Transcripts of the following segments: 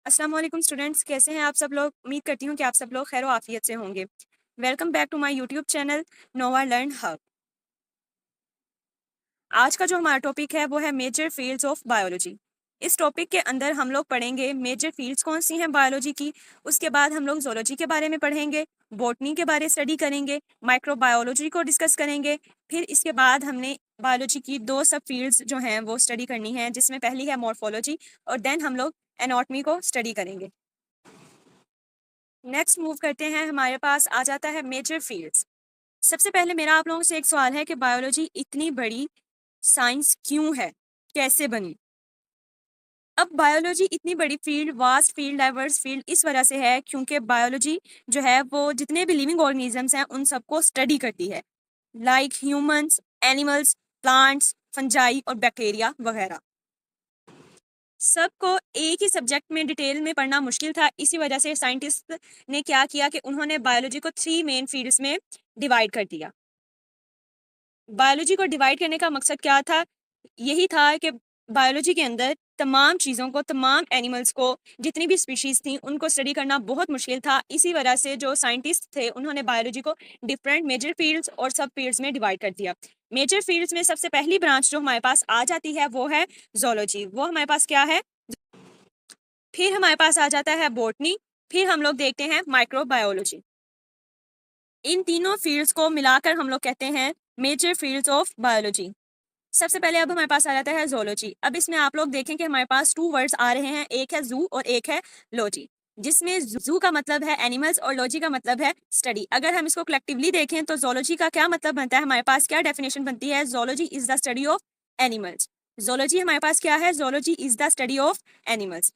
अस्सलाम वालेकुम स्टूडेंट्स, कैसे हैं आप सब लोग। उम्मीद करती हूँ कि आप सब लोग खैर आफियत से होंगे। Welcome back to my YouTube channel Nova Learn Hub. आज का जो हमारा टॉपिक है वो है मेजर फील्ड्स ऑफ बायोलॉजी। इस टॉपिक के अंदर हम लोग पढ़ेंगे मेजर फील्ड्स कौन सी हैं बायोलॉजी की। उसके बाद हम लोग जोलॉजी के बारे में पढ़ेंगे, बॉटनी के बारे स्टडी करेंगे, माइक्रोबायोलॉजी को डिस्कस करेंगे। फिर इसके बाद हमने बायोलॉजी की दो सब फील्ड्स जो हैं वो स्टडी करनी है, जिसमें पहली है मॉर्फोलॉजी और देन हम लोग एनाटॉमी को स्टडी करेंगे। नेक्स्ट मूव करते हैं, हमारे पास आ जाता है मेजर फील्ड्स। सबसे पहले मेरा आप लोगों से एक सवाल है कि बायोलॉजी इतनी बड़ी साइंस क्यों है, कैसे बनी। अब बायोलॉजी इतनी बड़ी field, vast field, diverse field इस वजह से है क्योंकि बायोलॉजी जो है वो जितने भी लिविंग ऑर्गेनिजम्स हैं उन सबको स्टडी करती है, like humans, animals, plants, fungi और बैक्टीरिया वगैरह। सबको एक ही सब्जेक्ट में डिटेल में पढ़ना मुश्किल था, इसी वजह से साइंटिस्ट ने क्या किया कि उन्होंने बायोलॉजी को 3 मेन फील्ड्स में डिवाइड कर दिया। बायोलॉजी को डिवाइड करने का मकसद क्या था? यही था कि बायोलॉजी के अंदर तमाम चीज़ों को, तमाम एनिमल्स को, जितनी भी स्पीशीज़ थी उनको स्टडी करना बहुत मुश्किल था। इसी वजह से जो साइंटिस्ट थे उन्होंने बायोलॉजी को डिफरेंट मेजर फील्ड्स और सब फील्ड्स में डिवाइड कर दिया। मेजर फील्ड्स में सबसे पहली ब्रांच जो हमारे पास आ जाती है वो है जोलॉजी। वो हमारे पास क्या है? फिर हमारे पास आ जाता है बॉटनी, फिर हम लोग देखते हैं माइक्रोबायोलॉजी। इन तीनों फील्ड्स को मिलाकर हम लोग कहते हैं मेजर फील्ड्स ऑफ बायोलॉजी। सबसे पहले अब हमारे पास आ जाता है जोलॉजी। अब इसमें आप लोग देखें कि हमारे पास 2 वर्ड्स आ रहे हैं, एक है जू और एक है लॉजी, जिसमें जू का मतलब है एनिमल्स और लॉजी का मतलब है स्टडी। अगर हम इसको कलेक्टिवली देखें तो जोलॉजी का क्या मतलब बनता है, हमारे पास क्या डेफिनेशन बनती है? Zoology is the study of animals. Zoology हमारे पास क्या है? Zoology is the study of animals.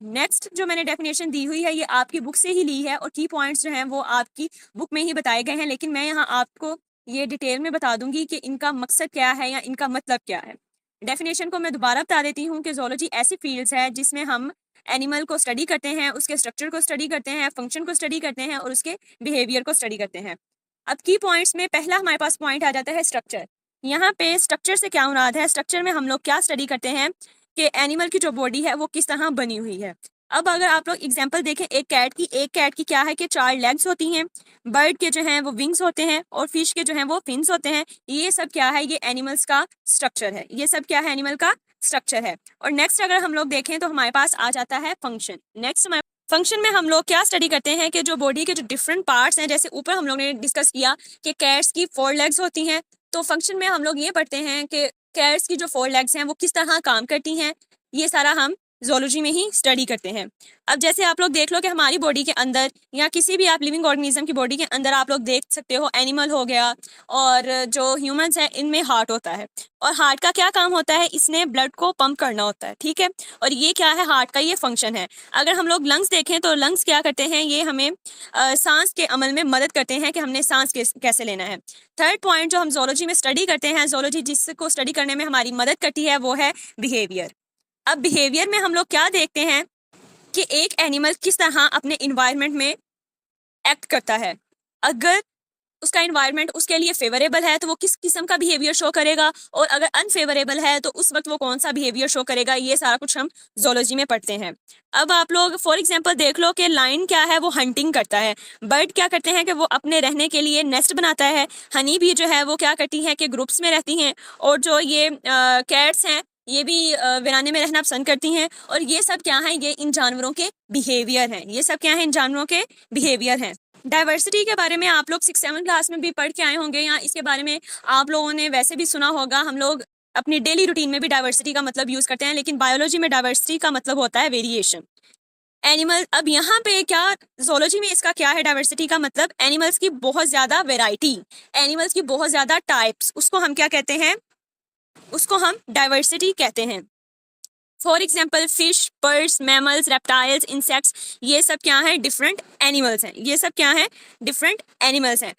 Next जो मैंने डेफिनेशन दी हुई है ये आपकी बुक से ही ली है और की पॉइंट्स जो हैं वो आपकी बुक में ही बताए गए हैं, लेकिन मैं यहाँ आपको ये डिटेल में बता दूंगी कि इनका मकसद क्या है या इनका मतलब क्या है। डेफिनेशन को मैं दोबारा बता देती हूँ कि जोलॉजी ऐसी फील्ड्स है जिसमें हम एनिमल को स्टडी करते हैं, उसके स्ट्रक्चर को स्टडी करते हैं, फंक्शन को स्टडी करते हैं और उसके बिहेवियर को स्टडी करते हैं। अब की पॉइंट्स में पहला हमारे पास पॉइंट आ जाता है स्ट्रक्चर। यहाँ पे स्ट्रक्चर से क्या मुराद है? स्ट्रक्चर में हम लोग क्या स्टडी करते हैं कि एनिमल की जो बॉडी है वो किस तरह बनी हुई है। अब अगर आप लोग एग्जांपल देखें एक कैट की क्या है कि 4 लेग्स होती हैं, बर्ड के जो हैं वो विंग्स होते हैं और फिश के जो हैं वो फिन्स होते हैं। ये सब क्या है? ये एनिमल्स का स्ट्रक्चर है। ये सब क्या है? एनिमल का स्ट्रक्चर है। और नेक्स्ट अगर हम लोग देखें तो हमारे पास आ जाता है फंक्शन। नेक्स्ट फंक्शन में हम लोग क्या स्टडी करते हैं कि जो बॉडी के जो डिफरेंट पार्ट्स हैं, जैसे ऊपर हम लोग ने डिस्कस किया कि कैट्स की 4 लेग्स होती हैं, तो फंक्शन में हम लोग ये पढ़ते हैं कि कैट्स की जो 4 लेग्स हैं वो किस तरह काम करती हैं। ये सारा हम जोलॉजी में ही स्टडी करते हैं। अब जैसे आप लोग देख लो कि हमारी बॉडी के अंदर या किसी भी आप लिविंग ऑर्गेनिज्म की बॉडी के अंदर आप लोग देख सकते हो, एनिमल हो गया और जो ह्यूमंस हैं इनमें हार्ट होता है। और हार्ट का क्या काम होता है? इसने ब्लड को पंप करना होता है, ठीक है। और ये क्या है? हार्ट का ये फंक्शन है। अगर हम लोग लंग्स देखें तो लंग्स क्या करते हैं? ये हमें सांस के अमल में मदद करते हैं कि हमने सांस कैसे लेना है। थर्ड पॉइंट जो हम जोलॉजी में स्टडी करते हैं, जोलॉजी जिसको स्टडी करने में हमारी मदद करती है वो है बिहेवियर। अब बिहेवियर में हम लोग क्या देखते हैं कि एक एनिमल किस तरह अपने इन्वायरमेंट में एक्ट करता है। अगर उसका इन्वायरमेंट उसके लिए फेवरेबल है तो वो किस किस्म का बिहेवियर शो करेगा, और अगर अनफेवरेबल है तो उस वक्त वो कौन सा बिहेवियर शो करेगा। ये सारा कुछ हम जोलॉजी में पढ़ते हैं। अब आप लोग फॉर एग्जांपल देख लो कि लायन क्या है? वो हंटिंग करता है। बर्ड क्या करते हैं कि वो अपने रहने के लिए नेस्ट बनाता है। हनी भी जो है वो क्या करती है कि ग्रुप्स में रहती हैं। और जो ये कैट्स हैं ये भी वीराने में रहना पसंद करती हैं। और ये सब क्या है? ये इन जानवरों के बिहेवियर हैं। ये सब क्या है? इन जानवरों के बिहेवियर हैं। डाइवर्सिटी के बारे में आप लोग 6-7 क्लास में भी पढ़ के आए होंगे, या इसके बारे में आप लोगों ने वैसे भी सुना होगा। हम लोग अपनी डेली रूटीन में भी डाइवर्सिटी का मतलब यूज करते हैं, लेकिन बायोलॉजी में डाइवर्सिटी का मतलब होता है वेरिएशन। एनिमल, अब यहाँ पे क्या जोलॉजी में इसका क्या है? डाइवर्सिटी का मतलब एनिमल्स की बहुत ज्यादा वेराइटी, एनिमल्स की बहुत ज्यादा टाइप्स, उसको हम क्या कहते हैं? उसको हम डाइवर्सिटी कहते हैं। For example fish, birds, mammals, reptiles, insects, ये सब क्या है? डिफरेंट एनिमल्स हैं। ये सब क्या है? डिफरेंट एनिमल्स हैं।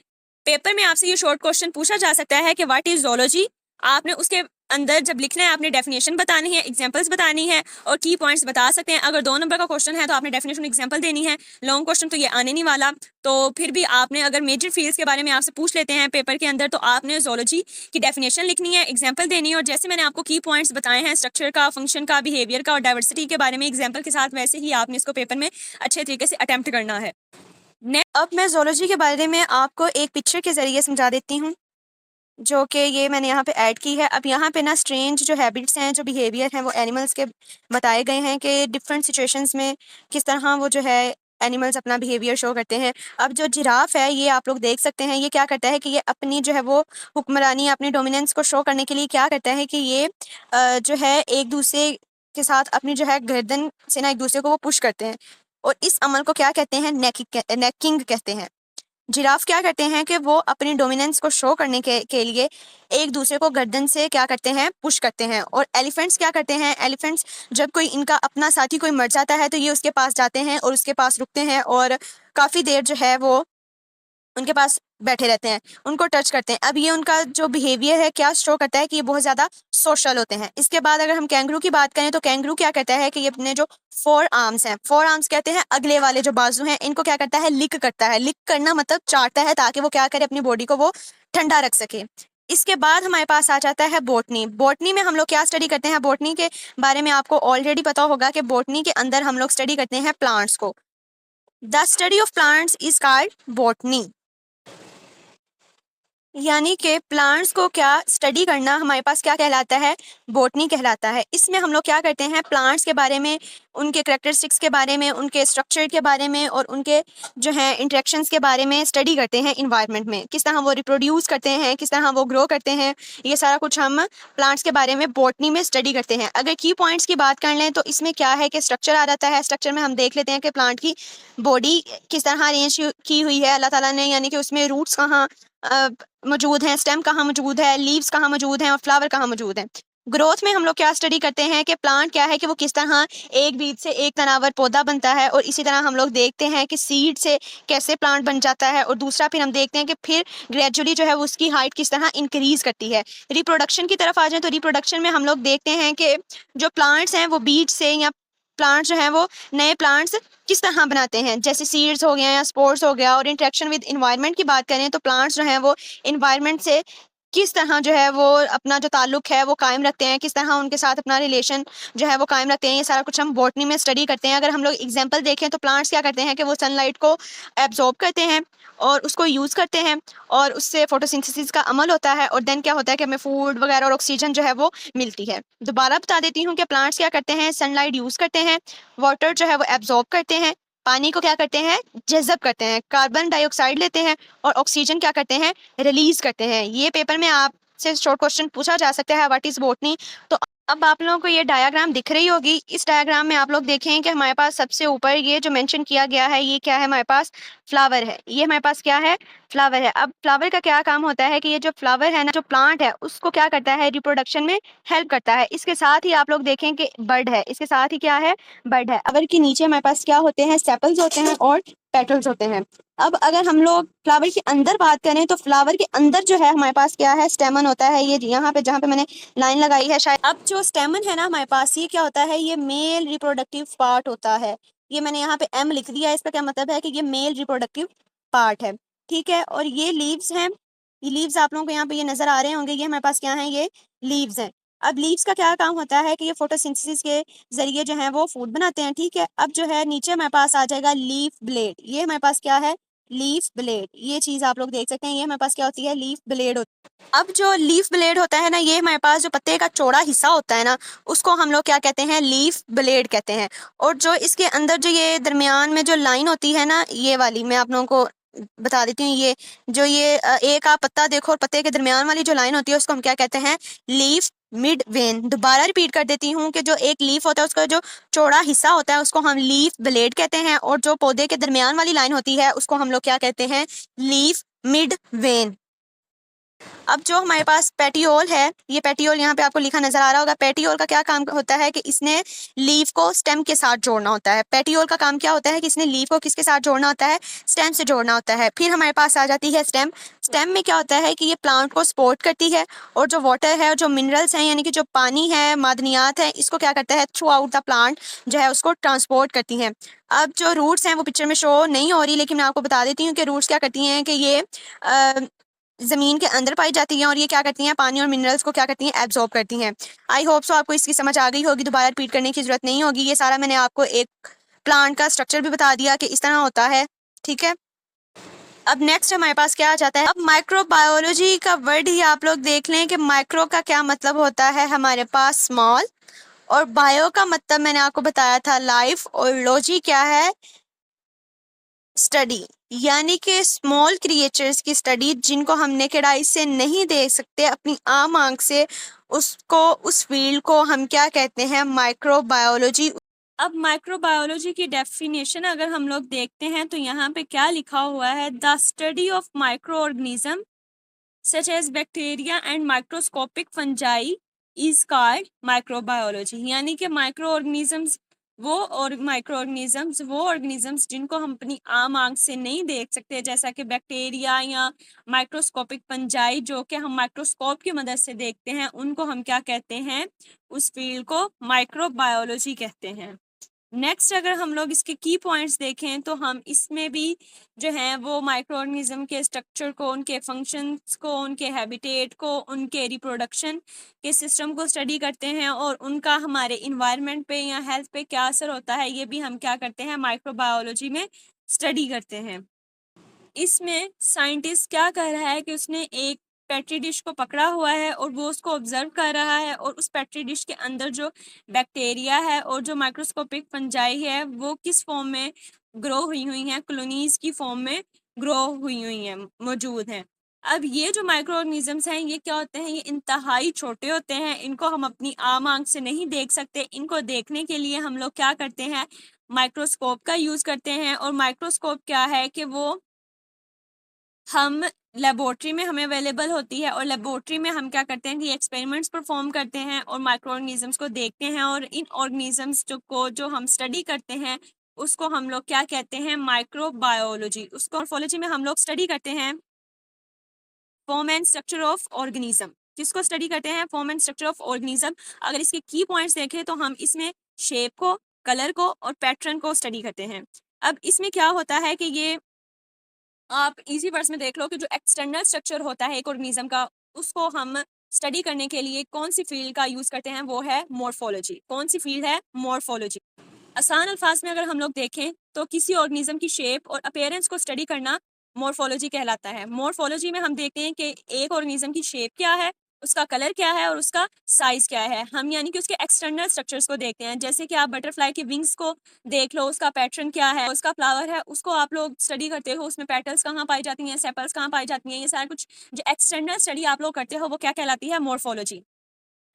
पेपर में आपसे ये शॉर्ट क्वेश्चन पूछा जा सकता है कि व्हाट इज जोलॉजी। आपने उसके अंदर जब लिखना है आपने डेफिनेशन बतानी है, एग्जांपल्स बतानी है और की पॉइंट्स बता सकते हैं। अगर 2 नंबर का क्वेश्चन है तो आपने डेफिनेशन एग्जांपल देनी है। लॉन्ग क्वेश्चन तो ये आने नहीं वाला। तो फिर भी आपने अगर मेजर फील्ड्स के बारे में आपसे पूछ लेते हैं पेपर के अंदर, तो आपने ज़ूलॉजी की डेफिनेशन लिखनी है, एग्जाम्पल देनी है, और जैसे मैंने आपको की पॉइंट्स बताए हैं स्ट्रक्चर का, फंक्शन का, बिहेवियर का और डाइवर्सिटी के बारे में एग्जाम्पल के साथ, वैसे ही आपने इसको पेपर में अच्छे तरीके से अटेम्प्ट करना है। अब मैं ज़ूलॉजी के बारे में आपको एक पिक्चर के ज़रिए समझा देती हूँ, जो कि ये मैंने यहाँ पे ऐड की है। अब यहाँ पे ना स्ट्रेंज जो हैबिट्स हैं, जो बिहेवियर हैं, वो एनिमल्स के बताए गए हैं कि डिफरेंट सिचुएशंस में किस तरह वो जो है एनिमल्स अपना बिहेवियर शो करते हैं। अब जो जिराफ है, ये आप लोग देख सकते हैं, ये क्या करता है कि ये अपनी जो है वो हुक्मरानी, अपनी डोमिनेंस को शो करने के लिए क्या करता है कि ये जो है एक दूसरे के साथ अपनी जो है गर्दन से ना एक दूसरे को वो पुश करते हैं, और इस अमल को क्या कहते हैं, नेकिंग कहते हैं। जिराफ क्या करते हैं कि वो अपनी डोमिनेंस को शो करने के लिए एक दूसरे को गर्दन से क्या करते हैं, पुश करते हैं। और एलिफेंट्स क्या करते हैं, एलिफेंट्स जब कोई इनका अपना साथी कोई मर जाता है तो ये उसके पास जाते हैं और उसके पास रुकते हैं और काफ़ी देर जो है वो उनके पास बैठे रहते हैं, उनको टच करते हैं। अब ये उनका जो बिहेवियर है क्या शो करता है कि ये बहुत ज़्यादा सोशल होते हैं। इसके बाद अगर हम कैंगरू की बात करें तो कैंगरू क्या करता है कि ये अपने जो फोर आर्म्स हैं, फोर आर्म्स कहते हैं अगले वाले जो बाजू हैं, इनको क्या करता है, लिक करता है। लिक करना मतलब चाटता है, ताकि वो क्या करे, अपनी बॉडी को वो ठंडा रख सके। इसके बाद हमारे पास आ जाता है बॉटनी। बॉटनी में हम लोग क्या स्टडी करते हैं, बॉटनी के बारे में आपको ऑलरेडी पता होगा कि बॉटनी के अंदर हम लोग स्टडी करते हैं प्लांट्स को। The study of plants is called botany. यानी कि प्लांट्स को क्या स्टडी करना हमारे पास क्या कहलाता है, बॉटनी कहलाता है। इसमें हम लोग क्या करते हैं, प्लांट्स के बारे में, उनके करेक्टरिस्टिक्स के बारे में, उनके स्ट्रक्चर के बारे में और उनके जो है इंटरेक्शंस के बारे में स्टडी करते हैं। इन्वायरमेंट में किस तरह वो रिप्रोड्यूस करते हैं, किस तरह वो ग्रो करते हैं, ये सारा कुछ हम प्लांट्स के बारे में बॉटनी में स्टडी करते हैं। अगर की पॉइंट्स की बात कर लें तो इसमें क्या है कि स्ट्रक्चर आ जाता है। स्ट्रक्चर में हम देख लेते हैं कि प्लांट की बॉडी किस तरह अरेंज की हुई है अल्लाह ताला ने, यानी कि उसमें रूट्स कहाँ मौजूद हैं, स्टेम कहाँ मौजूद है, लीव्स कहाँ मौजूद हैं और फ्लावर कहाँ मौजूद हैं। ग्रोथ में हम लोग क्या स्टडी करते हैं कि प्लांट क्या है कि वो किस तरह एक बीज से एक तनावर पौधा बनता है, और इसी तरह हम लोग देखते हैं कि सीड से कैसे प्लांट बन जाता है। और दूसरा फिर हम देखते हैं कि फिर ग्रेजुअली जो है वो उसकी हाइट किस तरह इंक्रीज करती है। रिप्रोडक्शन की तरफ आ जाए तो रिप्रोडक्शन में हम लोग देखते हैं कि जो प्लांट्स हैं वो बीज से, या प्लांट्स जो हैं वो नए प्लांट्स किस तरह बनाते हैं, जैसे सीड्स हो गया या स्पोर्स हो गया। और इंटरेक्शन विद इन्वायरमेंट की बात करें तो प्लांट्स जो हैं वो इन्वायरमेंट से किस तरह जो है वो अपना जो ताल्लुक है वो कायम रखते हैं, किस तरह उनके साथ अपना रिलेशन जो है वो कायम रखते हैं। ये सारा कुछ हम बॉटनी में स्टडी करते हैं। अगर हम लोग एग्जांपल देखें तो प्लांट्स क्या करते हैं कि वो सनलाइट को एब्जॉर्ब करते हैं और उसको यूज़ करते हैं, और उससे फोटोसिंथेसिस का अमल होता है, और देन क्या होता है कि हमें फूड वगैरह और ऑक्सीजन जो है वो मिलती है। दोबारा बता देती हूँ कि प्लांट्स क्या करते हैं, सनलाइट यूज़ करते हैं, वाटर जो है वो एब्जॉर्ब करते हैं, पानी को क्या करते हैं, जज़ब करते हैं, कार्बन डाइऑक्साइड लेते हैं और ऑक्सीजन क्या करते हैं, रिलीज करते हैं। ये पेपर में आपसे शॉर्ट क्वेश्चन पूछा जा सकता है, व्हाट इज बॉटनी। तो अब आप लोगों को ये डायग्राम दिख रही होगी। इस डायग्राम में आप लोग देखें कि हमारे पास सबसे ऊपर ये जो मेंशन किया गया है, ये क्या है, हमारे पास फ्लावर है। ये हमारे पास क्या है, फ्लावर है। अब फ्लावर का क्या काम होता है कि ये जो फ्लावर है ना, जो प्लांट है, उसको क्या करता है, रिप्रोडक्शन में हेल्प करता है। इसके साथ ही आप लोग देखें कि बर्ड है, इसके साथ ही क्या है, बर्ड है। फ्लावर के नीचे हमारे पास क्या होते हैं, सेपल्स होते हैं और पेटल्स होते हैं। अब अगर हम लोग फ्लावर के अंदर बात करें तो फ्लावर के अंदर जो है हमारे पास क्या है, स्टेमन होता है। ये यहाँ पे जहाँ पे मैंने लाइन लगाई है शायद। अब जो स्टेमन है ना हमारे पास, ये क्या होता है, ये मेल रिप्रोडक्टिव पार्ट होता है। ये मैंने यहाँ पे एम लिख दिया है, इसका क्या मतलब है कि ये मेल रिप्रोडक्टिव पार्ट है, ठीक है। और ये लीव्स हैं, ये लीव्स आप लोगों को यहाँ पे ये नजर आ रहे होंगे, ये हमारे पास क्या है, ये लीव्स हैं। अब लीव्स का क्या काम होता है कि ये फोटोसिंथेसिस के जरिए जो है वो फूड बनाते हैं, ठीक है। अब जो है नीचे हमारे पास आ जाएगा लीफ ब्लेड। ये हमारे पास क्या है, लीफ ब्लेड। ये चीज आप लोग देख सकते हैं, ये हमारे पास क्या होती है, लीफ ब्लेड होती है। अब जो लीफ ब्लेड होता है ना, ये हमारे पास जो पत्ते का चौड़ा हिस्सा होता है ना, उसको हम लोग क्या कहते हैं, लीफ ब्लेड कहते हैं। और जो इसके अंदर जो ये दरमियान में जो लाइन होती है ना, ये वाली मैं आप लोगों को बता देती हूँ। ये जो ये एक आप पत्ता देखो और पत्ते के दरमियान वाली जो लाइन होती है उसको हम क्या कहते हैं, लीफ मिड वेन। दोबारा रिपीट कर देती हूँ कि जो एक लीफ होता है उसका जो चौड़ा हिस्सा होता है उसको हम लीफ ब्लेड कहते हैं, और जो पौधे के दरमियान वाली लाइन होती है उसको हम लोग क्या कहते हैं, लीफ मिड वेन। अब जो हमारे पास पेटियोल है, ये पेटियोल यहाँ पे आपको लिखा नजर आ रहा होगा। पेटियोल का क्या काम होता है कि इसने लीव को स्टेम के साथ जोड़ना होता है। पेटियोल का काम क्या होता है कि इसने लीव को किसके साथ जोड़ना होता है, स्टेम से जोड़ना होता है। फिर हमारे पास आ जाती है स्टेम। स्टेम में क्या होता है कि ये प्लांट को सपोर्ट करती है और जो वाटर है और जो मिनरल्स हैं यानी कि जो पानी है, मादनियात है, इसको क्या करता है थ्रू आउट द प्लांट जो है उसको ट्रांसपोर्ट करती हैं। अब जो रूट्स हैं वो पिक्चर में शो नहीं हो रही, लेकिन मैं आपको बता देती हूँ कि रूट्स क्या करती हैं कि ये ज़मीन के अंदर पाई जाती हैं और ये क्या करती हैं पानी और मिनरल्स को क्या करती हैं एब्जॉर्ब करती हैं। आई होप सो आपको इसकी समझ आ गई होगी, दोबारा रिपीट करने की ज़रूरत नहीं होगी। ये सारा मैंने आपको एक प्लांट का स्ट्रक्चर भी बता दिया कि इस तरह होता है, ठीक है। अब नेक्स्ट हमारे पास क्या आ जाता है, अब माइक्रोबायोलॉजी का वर्ड ही आप लोग देख लें कि माइक्रो का क्या मतलब होता है हमारे पास स्मॉल, और बायो का मतलब मैंने आपको बताया था लाइफ, और लॉजी क्या है स्टडी, यानी कि स्मॉल क्रिएचर्स की स्टडी जिनको हम नेकेड आई से नहीं देख सकते अपनी आम आंख से, उसको उस फील्ड को हम क्या कहते हैं माइक्रोबायोलॉजी। अब माइक्रोबायोलॉजी की डेफिनेशन अगर हम लोग देखते हैं तो यहाँ पे क्या लिखा हुआ है, the study of microorganism such as bacteria and microscopic fungi is called microbiology, यानी कि माइक्रो ऑर्गेनिजम्स वो ऑर्गेनिजम्स जिनको हम अपनी आम आंख से नहीं देख सकते, जैसा कि बैक्टीरिया या माइक्रोस्कोपिक फंजाई जो कि हम माइक्रोस्कोप की मदद से देखते हैं, उनको हम क्या कहते हैं, उस फील्ड को माइक्रोबायोलॉजी कहते हैं। नेक्स्ट अगर हम लोग इसके की पॉइंट्स देखें तो हम इसमें भी जो है वो माइक्रो ऑर्गेनिज्म के स्ट्रक्चर को, उनके फंक्शंस को, उनके हैबिटेट को, उनके रिप्रोडक्शन के सिस्टम को स्टडी करते हैं और उनका हमारे इन्वायरमेंट पे या हेल्थ पे क्या असर होता है, ये भी हम क्या करते हैं माइक्रोबायोलॉजी में स्टडी करते हैं। इसमें साइंटिस्ट क्या कर रहा है कि उसने एक पेट्री डिश को पकड़ा हुआ है और वो उसको ऑब्जर्व कर रहा है, और उस पेट्री डिश के अंदर जो बैक्टीरिया है और जो माइक्रोस्कोपिक फंजाई है वो किस फॉर्म में ग्रो हुई हैं, कॉलोनीज की फॉर्म में ग्रो हुई हैं, मौजूद हैं। अब ये जो माइक्रो ऑर्गेनिजम्स हैं ये क्या होते हैं, ये इंतहाई छोटे होते हैं, इनको हम अपनी आम आंख से नहीं देख सकते। इनको देखने के लिए हम लोग क्या करते हैं, माइक्रोस्कोप का यूज करते हैं। और माइक्रोस्कोप क्या है कि वो हम लेबोरेटरी में हमें अवेलेबल होती है, और लेबोरेटरी में हम क्या करते हैं कि एक्सपेरिमेंट्स परफॉर्म करते हैं और माइक्रो ऑर्गेनिजम्स को देखते हैं, और इन ऑर्गेनिजम्स जो हम स्टडी करते हैं उसको हम लोग क्या कहते हैं माइक्रोबायोलॉजी। उसको मॉर्फोलॉजी में हम लोग स्टडी करते हैं form and structure of organism. किसको स्टडी करते हैं, form and structure of organism. अगर इसके की पॉइंट्स देखें तो हम इसमें शेप को, कलर को और पैटर्न को स्टडी करते हैं। अब इसमें क्या होता है कि ये आप इजी वर्ड्स में देख लो कि जो एक्सटर्नल स्ट्रक्चर होता है एक ऑर्गेनिज्म का, उसको हम स्टडी करने के लिए कौन सी फील्ड का यूज करते हैं, वो है मॉर्फोलॉजी। कौन सी फील्ड है, मॉर्फोलॉजी। आसान अल्फाज में अगर हम लोग देखें तो किसी ऑर्गेनिज्म की शेप और अपीयरेंस को स्टडी करना मॉर्फोलॉजी कहलाता है। मॉर्फोलॉजी में हम देखते हैं कि एक ऑर्गेनिज्म की शेप क्या है, उसका कलर क्या है और उसका साइज क्या है। हम यानी कि उसके एक्सटर्नल स्ट्रक्चर्स को देखते हैं, जैसे कि आप बटरफ्लाई के विंग्स को देख लो, उसका पैटर्न क्या है, उसका फ्लावर है, उसको आप लोग स्टडी करते हो, उसमें पेटल्स कहाँ पाई जाती हैं, सेपल्स कहाँ पाई जाती हैं, ये सारा कुछ जो एक्सटर्नल स्टडी आप लोग करते हो वो क्या कहलाती है, मॉर्फोलॉजी।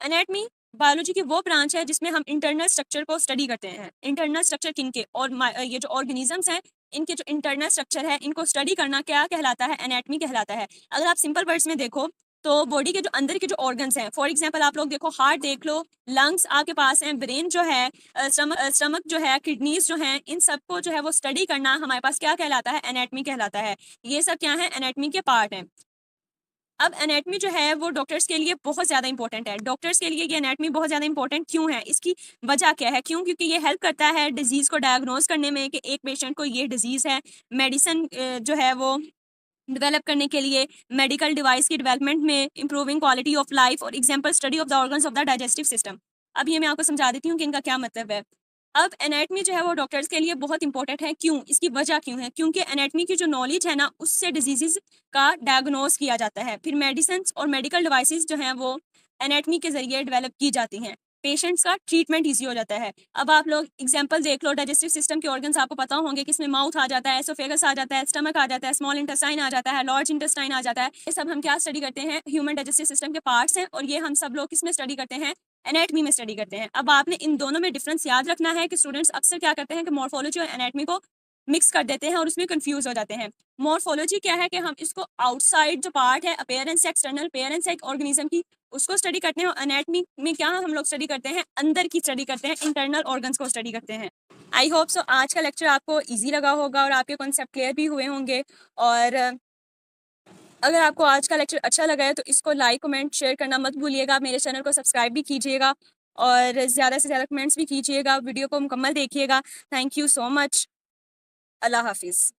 एनाटमी बायोलॉजी की वो ब्रांच है जिसमें हम इंटरनल स्ट्रक्चर को स्टडी करते हैं। इंटरनल स्ट्रक्चर किनके, और ये जो ऑर्गेनिजम्स हैं इनके जो इंटरनल स्ट्रक्चर है इनको स्टडी करना क्या कहलाता है, एनाटमी कहलाता है। अगर आप सिंपल वर्ड्स में देखो तो बॉडी के जो अंदर के जो ऑर्गन्स हैं, फॉर एग्जांपल आप लोग देखो हार्ट देख लो, लंग्स आपके पास हैं, ब्रेन जो है, स्टमक जो है, किडनीज जो हैं, इन सबको जो है वो स्टडी करना हमारे पास क्या कहलाता है, एनाटमी कहलाता है। ये सब क्या है, एनाटमी के पार्ट हैं। अब एनाटमी जो है वो डॉक्टर्स के लिए बहुत ज़्यादा इंपॉर्टेंट है। डॉक्टर्स के लिए ये एनाटमी बहुत ज़्यादा इंपॉर्टेंट क्यों है, इसकी वजह क्या है, क्यों, क्योंकि ये हेल्प करता है डिजीज़ को डायग्नोज करने में कि एक पेशेंट को ये डिजीज़ है। मेडिसिन जो है वो डेवलप करने के लिए, मेडिकल डिवाइस की डेवलपमेंट में, इंप्रूविंग क्वालिटी ऑफ लाइफ, और example study of the organs of the digestive system. अब ये मैं आपको समझा देती हूँ कि इनका क्या मतलब है। अब एनाटमी जो है वो डॉक्टर्स के लिए बहुत इंपॉर्टेंट है, क्यों, इसकी वजह क्यों है, क्योंकि एनाटमी की जो नॉलेज है ना उससे डिजीजेस का डायग्नोज किया जाता है। फिर मेडिसिन और मेडिकल डिवाइसेस जो हैं वो एनाटमी के जरिए डेवलप की जाती हैं, पेशेंट्स का ट्रीटमेंट ईजी हो जाता है। अब आप लोग एग्जांपल देख लो, डाइजेस्टिव सिस्टम के ऑर्गन्स आपको पता होंगे कि इसमें माउथ आ जाता है, एसोफेगस आ जाता है, स्टमक आ जाता है, स्मॉल इंटेस्टाइन आ जाता है, लार्ज इंटेस्टाइन आ जाता है। ये सब हम क्या स्टडी करते हैं, ह्यूमन डाइजेस्टिव सिस्टम के पार्ट्स हैं, और ये हम सब लोग किस में स्टडी करते हैं, एनाटमी में स्टडी करते हैं। अब आपने इन दोनों में डिफरेंस याद रखना है कि स्टूडेंट्स अक्सर क्या करते हैं कि मॉर्फोलॉजी और एनाटमी को मिक्स कर देते हैं और उसमें कंफ्यूज हो जाते हैं। मॉर्फोलॉजी क्या है कि हम इसको आउटसाइड जो पार्ट है अपीयरेंस एक्सटर्नल अपीयरेंस एक ऑर्गेनिज्म की उसको स्टडी करते हैं, और एनाटमी में क्या हम लोग स्टडी करते हैं, अंदर की स्टडी करते हैं, इंटरनल ऑर्गन्स को स्टडी करते हैं। आई होप सो आज का लेक्चर आपको ईजी लगा होगा और आपके कॉन्सेप्ट क्लियर भी हुए होंगे। और अगर आपको आज का लेक्चर अच्छा लगा है तो इसको लाइक कमेंट शेयर करना मत भूलिएगा। मेरे चैनल को सब्सक्राइब भी कीजिएगा और ज़्यादा से ज़्यादा कमेंट्स भी कीजिएगा। वीडियो को मुकम्मल देखिएगा। Thank you so much. अल्लाह हाफिज़।